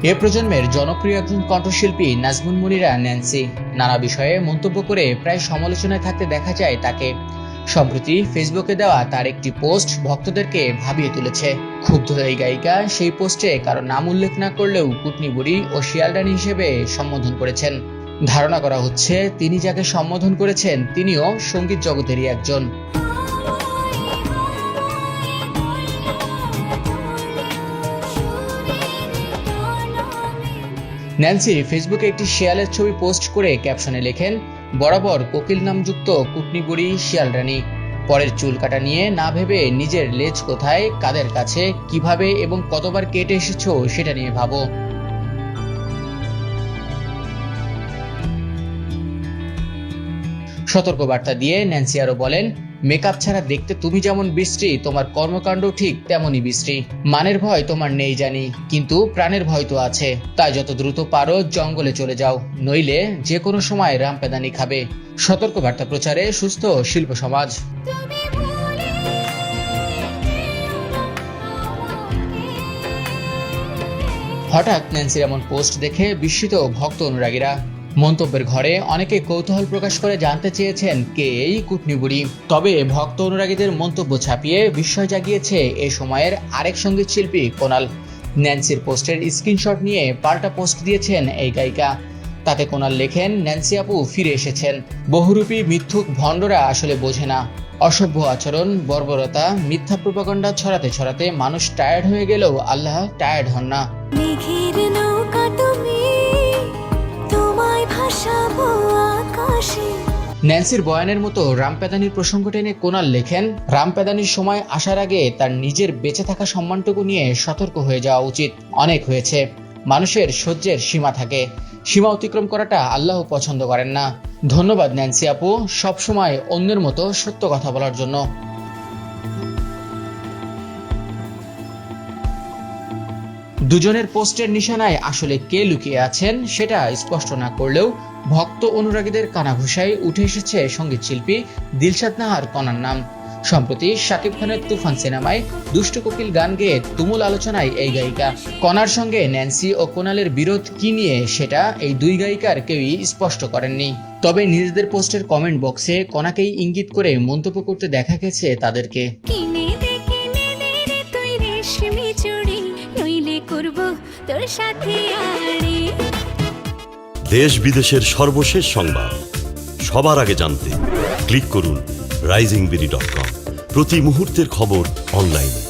এ প্রজন্মের জনপ্রিয় একজন কণ্ঠশিল্পী নাজমুন মুনিরা ন্যান্সি নানা বিষয়ে মন্তব্য করে প্রায় সমালোচনায় থাকতে দেখা যায় তাকে। সম্প্রতি ফেসবুকে দেওয়া তার একটি পোস্ট ভক্তদেরকে ভাবিয়ে তুলেছে। ক্ষুব্ধ এই গায়িকা সেই পোস্টে কারো নাম উল্লেখ না করলেও কুটনি বুড়ি ও শিয়ালরানী হিসেবে সম্বোধন করেছেন। ধারণা করা হচ্ছে তিনি যাকে সম্বোধন করেছেন তিনিও সঙ্গীত জগতেরই একজন। ন্যান্সি ফেসবুকে একটি শিয়ালের ছবি পোস্ট করে ক্যাপশনে লেখেন, বরাবর কোকিল নামযুক্ত কুটনি বুড়ি শিয়ালরানী। পরের চুল কাটা নিয়ে না ভেবে নিজের লেজ কোথায়, কাদের কাছে, কিভাবে এবং কতবার কেটে এসেছো সেটা নিয়ে ভাবো। সতর্কবার্তা দিয়ে ন্যান্সি আরো বলেন, মেকআপ ছাড়া দেখতে তুমি যেমন বিশ্রী, তোমার কর্মকাণ্ড ঠিক তেমনই বিশ্রী। মানের ভয় তোমার নেই জানি, কিন্তু প্রাণের ভয় তো আছে। তাই যত দ্রুত পারো জঙ্গলে চলে যাও, নইলে যে কোনো সময় রামপেদানি খাবে। সতর্কবার্তা প্রচারে সুস্থ শিল্প সমাজ। হঠাৎ ন্যান্সির এমন পোস্ট দেখে বিস্মিত ভক্ত অনুরাগীরা। মন্তব্যের ঘরে অনেকে কৌতূহল প্রকাশ করে জানতে চেয়েছেন কে এই কুটনি বুড়ি। তবে ভক্ত অনুরাগীদের মন্তব্য ছাপিয়ে বিস্ময় জাগিয়েছে এ সময়ের আরেক সঙ্গীত শিল্পী কোনাল। ন্যান্সির পোস্টের স্ক্রিনশট নিয়ে পাল্টা পোস্ট দিয়েছেন এই গায়িকা। তাতে কোনাল লেখেন, ন্যান্সি আপু ফিরে এসেছেন। বহুরূপী মিথ্যুক ভণ্ডরা আসলে বোঝে না। অসভ্য আচরণ, বর্বরতা, মিথ্যা প্রোপাগান্ডা ছড়াতে ছড়াতে মানুষ টায়ার্ড হয়ে গেলেও আল্লাহ টায়ার্ড হন না। ন্যান্সির বয়ানের মতো রামপেদানির প্রসঙ্গ টেনে কোনাল লেখেন, রামপেদানির সময় আসার আগে তার নিজের বেঁচে থাকা সম্মানটুকু নিয়ে সতর্ক হয়ে যাওয়া উচিত। অনেক হয়েছে। মানুষের সহ্যের সীমা থাকে, সীমা অতিক্রম করাটা আল্লাহ পছন্দ করেন না। ধন্যবাদ ন্যান্সি আপু, সবসময় অন্যের মতো সত্য কথা বলার জন্য। দুজনের পোস্টের নিশানায় আসলে কে লুকিয়ে আছেন সেটা স্পষ্ট না করলেও ভক্ত অনুরাগীদের কানাঘুষায় উঠে এসেছে সঙ্গীত শিল্পী দিলশাদ নাহার কণার নাম। সম্প্রতি শাকিব খানের তুফান সিনেমায় দুষ্টু কোকিল গান গেয়ে তুমুল আলোচনায় এই গায়িকা। কণার সঙ্গে ন্যান্সি ও কোনালের বিরোধ কি নিয়ে সেটা এই দুই গায়িকার কেউই স্পষ্ট করেননি। তবে নিজেদের পোস্টের কমেন্ট বক্সে কণাকেই ইঙ্গিত করে মন্তব্য করতে দেখা গেছে তাদেরকে। দেশ বিদেশের সর্বশেষ সংবাদ সবার আগে জানতে ক্লিক করুন risingbeauty.com। প্রতি মুহূর্তের খবর অনলাইনে।